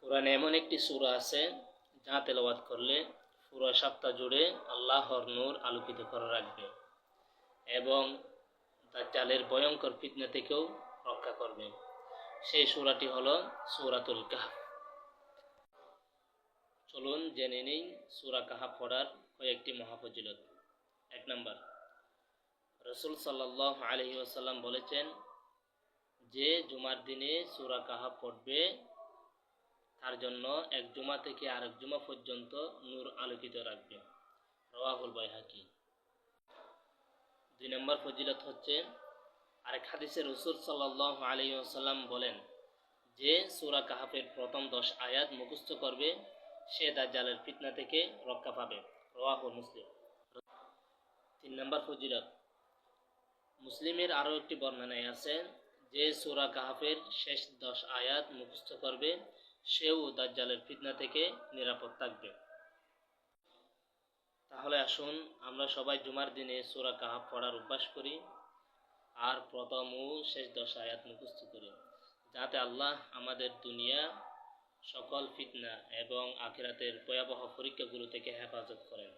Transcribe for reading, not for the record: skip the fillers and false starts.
কোরআনে এমন একটি সূরা আছে যা তেলাওয়াত করলে পুরো সপ্তাহ জুড়ে আল্লাহর নূর আলোকিত করে রাখবে এবং দাজ্জালের ভয়ঙ্কর ফিতনা থেকেও রক্ষা করবে। সেই সূরাটি হলো সূরাতুল কাহফ। চলুন জেনে নিই সূরা কাহফ পড়ার কয়েকটি মহাফজিলত। ১ নম্বর, রাসূল সাল্লাল্লাহু আলাইহি ওয়াসাল্লাম বলেছেন, যে জুমার দিনে সূরা কাহফ পড়বে তার জন্য এক জুমা থেকে আরেক জুমা পর্যন্ত নূর আলোকিত রাখবে। রাওয়াহুল বাইহাকি। ২ নম্বর ফজিলত হচ্ছে, আরেক হাদিসে রাসূল সাল্লাল্লাহু আলাইহি ওয়াসাল্লাম বলেন, যে সূরা কাহফের প্রথম 10 আয়াত মুখস্থ করবে সে দাজ্জালের ফিতনা থেকে রক্ষা পাবে। রাওয়াহুল মুসলিম। ৩ নম্বর ফজিলত, মুসলিমের আরও একটি বর্ণনায় আছে, যে সূরা কাহফের শেষ 10 আয়াত মুখস্থ করবে সেও দাজ্জালের ফিতনা থেকে নিরাপদ থাকবে। তাহলে আসুন আমরা সবাই জুমার দিনে সূরা কাহফ পড়ার অভ্যাস করি আর প্রথম ও শেষ 10 আয়াত মুখস্থ করি, যাতে আল্লাহ আমাদের দুনিয়া সকল ফিতনা এবং আখিরাতের ভয়াবহ পরীক্ষাগুলো থেকে হেফাজত করেন।